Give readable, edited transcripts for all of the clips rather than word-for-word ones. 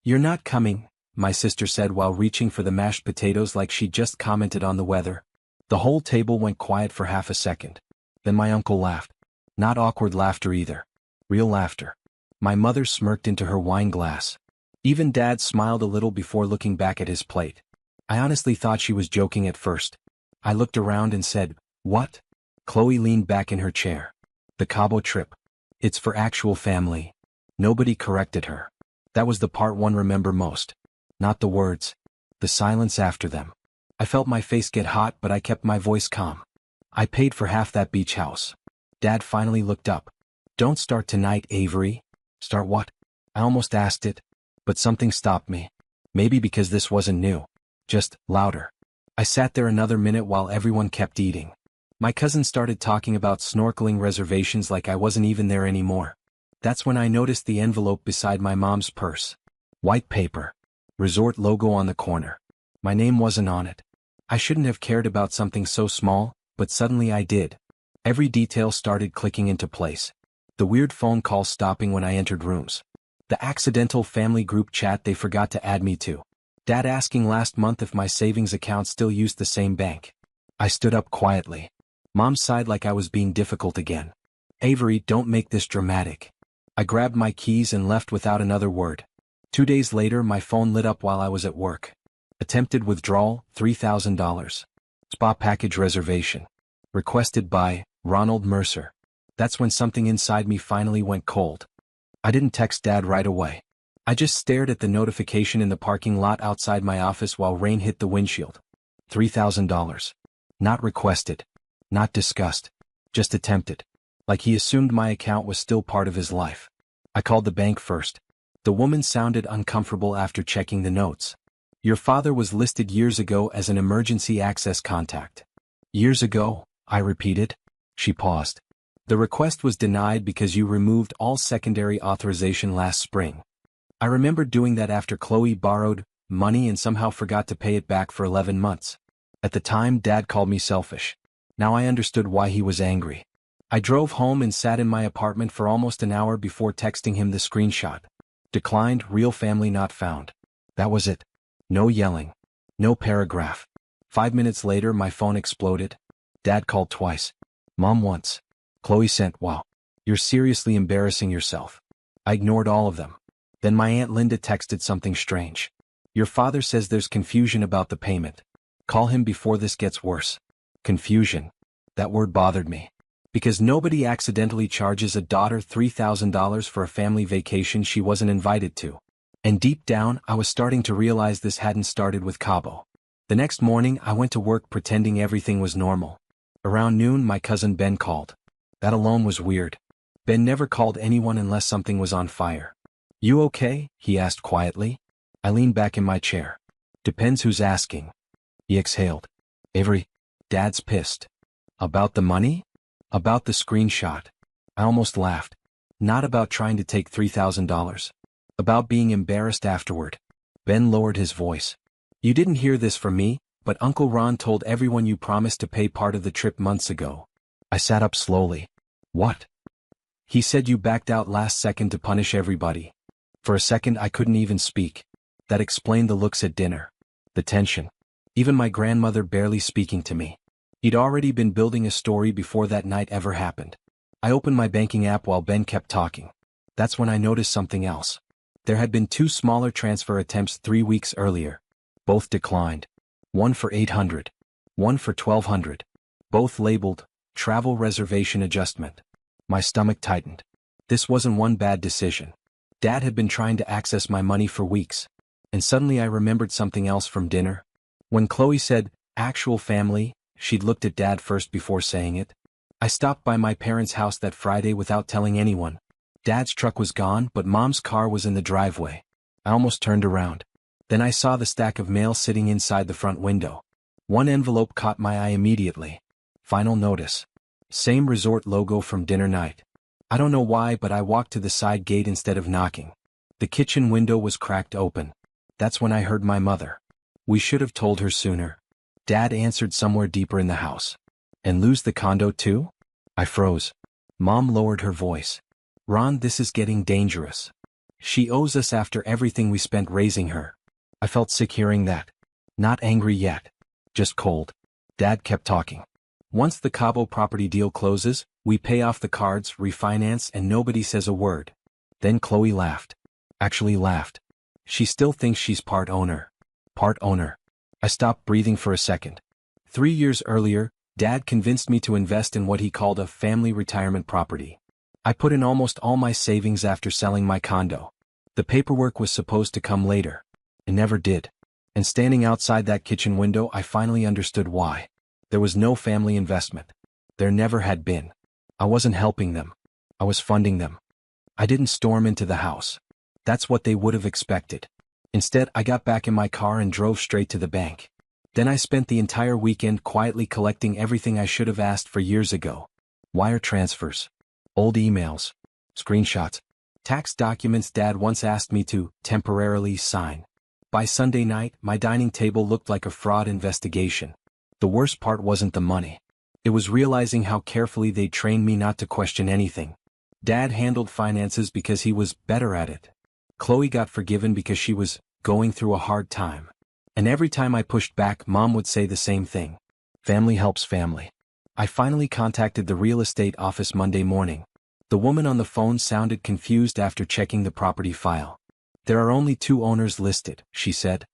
"You're not coming," my sister said while reaching for the mashed potatoes like she'd just commented on the weather. The whole table went quiet for half a second. Then my uncle laughed. Not awkward laughter either. Real laughter. My mother smirked into her wine glass. Even Dad smiled a little before looking back at his plate. I honestly thought she was joking at first. I looked around and said, "What?" Chloe leaned back in her chair. "The Cabo trip. It's for actual family." Nobody corrected her. That was the part one remember most. Not the words. The silence after them. I felt my face get hot, but I kept my voice calm. "I paid for half that beach house." Dad finally looked up. "Don't start tonight, Avery." "Start what?" I almost asked it, but something stopped me. Maybe because this wasn't new. Just louder. I sat there another minute while everyone kept eating. My cousin started talking about snorkeling reservations like I wasn't even there anymore. That's when I noticed the envelope beside my mom's purse. White paper. Resort logo on the corner. My name wasn't on it. I shouldn't have cared about something so small, but suddenly I did. Every detail started clicking into place. The weird phone call stopping when I entered rooms. The accidental family group chat they forgot to add me to. Dad asking last month if my savings account still used the same bank. I stood up quietly. Mom sighed like I was being difficult again. "Avery, don't make this dramatic." I grabbed my keys and left without another word. 2 days later, my phone lit up while I was at work. Attempted withdrawal, $3,000. Spa package reservation. Requested by Ronald Mercer. That's when something inside me finally went cold. I didn't text Dad right away. I just stared at the notification in the parking lot outside my office while rain hit the windshield. $3,000. Not requested. Not discussed. Just attempted. Like he assumed my account was still part of his life. I called the bank first. The woman sounded uncomfortable after checking the notes. "Your father was listed years ago as an emergency access contact." "Years ago?" I repeated. She paused. "The request was denied because you removed all secondary authorization last spring." I remember doing that after Chloe borrowed money and somehow forgot to pay it back for 11 months. At the time, Dad called me selfish. Now I understood why he was angry. I drove home and sat in my apartment for almost an hour before texting him the screenshot. Declined, real family not found. That was it. No yelling. No paragraph. 5 minutes later, my phone exploded. Dad called twice. Mom once. Chloe sent, "Wow. You're seriously embarrassing yourself." I ignored all of them. Then my Aunt Linda texted something strange. "Your father says there's confusion about the payment. Call him before this gets worse." Confusion. That word bothered me. Because nobody accidentally charges a daughter $3,000 for a family vacation she wasn't invited to. And deep down, I was starting to realize this hadn't started with Cabo. The next morning, I went to work pretending everything was normal. Around noon, my cousin Ben called. That alone was weird. Ben never called anyone unless something was on fire. "You okay?" he asked quietly. I leaned back in my chair. "Depends who's asking." He exhaled. "Avery, Dad's pissed." "About the money?" "About the screenshot." I almost laughed. Not about trying to take $3,000. About being embarrassed afterward. Ben lowered his voice. "You didn't hear this from me, but Uncle Ron told everyone you promised to pay part of the trip months ago." I sat up slowly. "What?" "He said you backed out last second to punish everybody." For a second I couldn't even speak. That explained the looks at dinner. The tension. Even my grandmother barely speaking to me. He'd already been building a story before that night ever happened. I opened my banking app while Ben kept talking. That's when I noticed something else. There had been 2 smaller transfer attempts 3 weeks earlier. Both declined. One for $800. One for $1,200. Both labeled, "Travel Reservation Adjustment." My stomach tightened. This wasn't one bad decision. Dad had been trying to access my money for weeks. And suddenly I remembered something else from dinner. When Chloe said, "actual family," she'd looked at Dad first before saying it. I stopped by my parents' house that Friday without telling anyone. Dad's truck was gone, but Mom's car was in the driveway. I almost turned around. Then I saw the stack of mail sitting inside the front window. One envelope caught my eye immediately. Final notice. Same resort logo from dinner night. I don't know why, but I walked to the side gate instead of knocking. The kitchen window was cracked open. That's when I heard my mother. "We should have told her sooner." Dad answered somewhere deeper in the house. "And lose the condo too?" I froze. Mom lowered her voice. "Ron, this is getting dangerous." She owes us after everything we spent raising her. I felt sick hearing that. Not angry yet. Just cold. Dad kept talking. Once the Cabo property deal closes, we pay off the cards, refinance, and nobody says a word. Then Chloe laughed. Actually laughed. She still thinks she's part owner. Part owner. I stopped breathing for a second. 3 years earlier, Dad convinced me to invest in what he called a family retirement property. I put in almost all my savings after selling my condo. The paperwork was supposed to come later. It never did. And standing outside that kitchen window, I finally understood why. There was no family investment. There never had been. I wasn't helping them. I was funding them. I didn't storm into the house. That's what they would have expected. Instead, I got back in my car and drove straight to the bank. Then I spent the entire weekend quietly collecting everything I should have asked for years ago. Wire transfers. Old emails. Screenshots. Tax documents Dad once asked me to temporarily sign. By Sunday night, my dining table looked like a fraud investigation. The worst part wasn't the money. It was realizing how carefully they trained me not to question anything. Dad handled finances because he was better at it. Chloe got forgiven because she was going through a hard time. And every time I pushed back, Mom would say the same thing. Family helps family. I finally contacted the real estate office Monday morning. The woman on the phone sounded confused after checking the property file. There are only 2 owners listed, she said.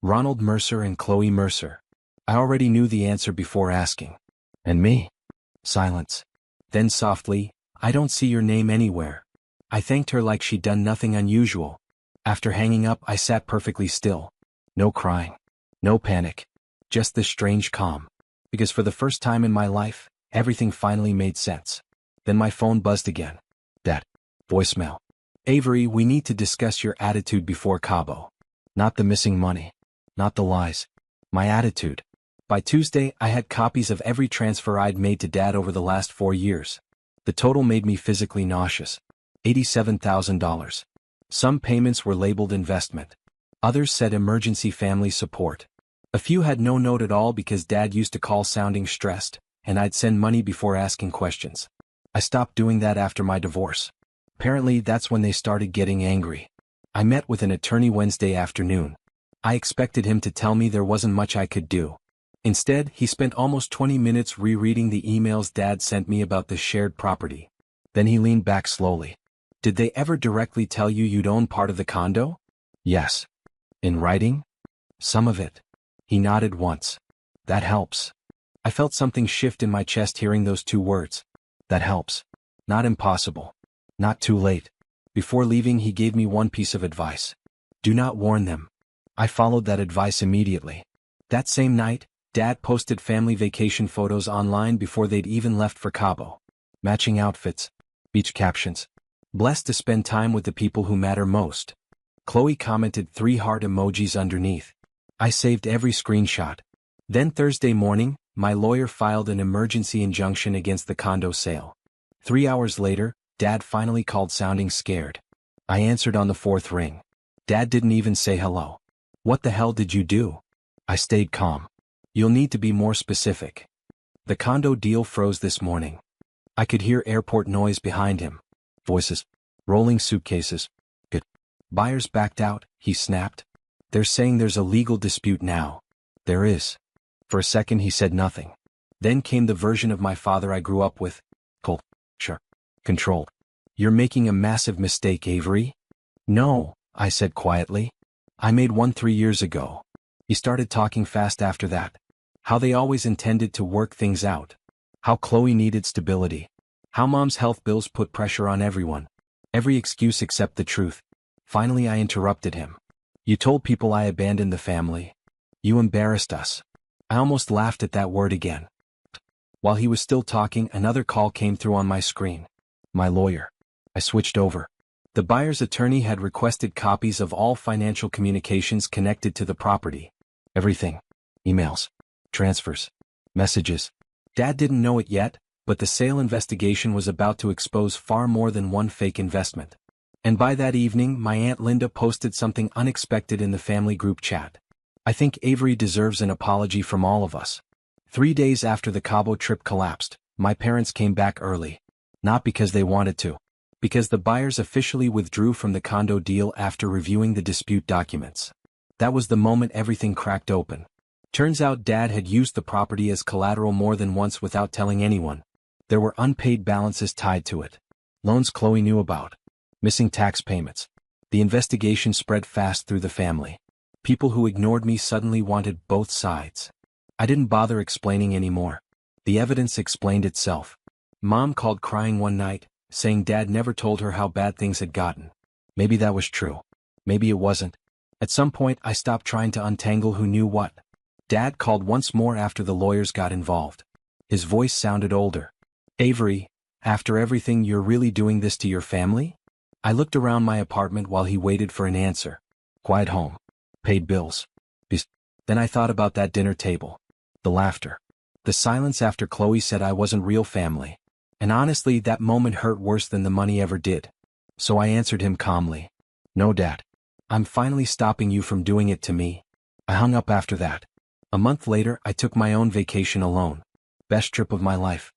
Ronald Mercer and Chloe Mercer. I already knew the answer before asking. And me? Silence. Then softly, I don't see your name anywhere. I thanked her like she'd done nothing unusual. After hanging up, I sat perfectly still. No crying. No panic. Just this strange calm. Because for the first time in my life, everything finally made sense. Then my phone buzzed again. That voicemail. Avery, we need to discuss your attitude before Cabo. Not the missing money. Not the lies. My attitude. By Tuesday, I had copies of every transfer I'd made to Dad over the last 4 years. The total made me physically nauseous. $87,000. Some payments were labeled investment. Others said emergency family support. A few had no note at all because Dad used to call sounding stressed, and I'd send money before asking questions. I stopped doing that after my divorce. Apparently, that's when they started getting angry. I met with an attorney Wednesday afternoon. I expected him to tell me there wasn't much I could do. Instead, he spent almost 20 minutes rereading the emails Dad sent me about the shared property. Then he leaned back slowly. Did they ever directly tell you you'd own part of the condo? Yes. In writing? Some of it. He nodded once. That helps. I felt something shift in my chest hearing those 2 words. That helps. Not impossible. Not too late. Before leaving, he gave me one piece of advice. Do not warn them. I followed that advice immediately. That same night, Dad posted family vacation photos online before they'd even left for Cabo. Matching outfits. Beach captions. Blessed to spend time with the people who matter most. Chloe commented 3 heart emojis underneath. I saved every screenshot. Then Thursday morning, my lawyer filed an emergency injunction against the condo sale. 3 hours later, Dad finally called sounding scared. I answered on the 4th ring. Dad didn't even say hello. What the hell did you do? I stayed calm. You'll need to be more specific. The condo deal froze this morning. I could hear airport noise behind him. Voices. Rolling suitcases. Good. Buyers backed out, he snapped. They're saying there's a legal dispute now. There is. For a second he said nothing. Then came the version of my father I grew up with. Cold. Sure. Controlled. You're making a massive mistake, Avery. No, I said quietly. I made one 3 years ago. He started talking fast after that. How they always intended to work things out. How Chloe needed stability. How Mom's health bills put pressure on everyone. Every excuse except the truth. Finally I interrupted him. You told people I abandoned the family. You embarrassed us. I almost laughed at that word again. While he was still talking, another call came through on my screen. My lawyer. I switched over. The buyer's attorney had requested copies of all financial communications connected to the property. Everything. Emails. Transfers. Messages. Dad didn't know it yet, but the sale investigation was about to expose far more than one fake investment. And by that evening, my Aunt Linda posted something unexpected in the family group chat. I think Avery deserves an apology from all of us. 3 days after the Cabo trip collapsed, my parents came back early. Not because they wanted to. Because the buyers officially withdrew from the condo deal after reviewing the dispute documents. That was the moment everything cracked open. Turns out Dad had used the property as collateral more than once without telling anyone. There were unpaid balances tied to it. Loans Chloe knew about. Missing tax payments. The investigation spread fast through the family. People who ignored me suddenly wanted both sides. I didn't bother explaining anymore. The evidence explained itself. Mom called crying one night, saying Dad never told her how bad things had gotten. Maybe that was true. Maybe it wasn't. At some point I stopped trying to untangle who knew what. Dad called once more after the lawyers got involved. His voice sounded older. Avery, after everything, you're really doing this to your family? I looked around my apartment while he waited for an answer. Quiet home. Paid bills. Then I thought about that dinner table. The laughter. The silence after Chloe said I wasn't real family. And honestly, that moment hurt worse than the money ever did. So I answered him calmly. No, Dad. I'm finally stopping you from doing it to me. I hung up after that. A month later, I took my own vacation alone. Best trip of my life.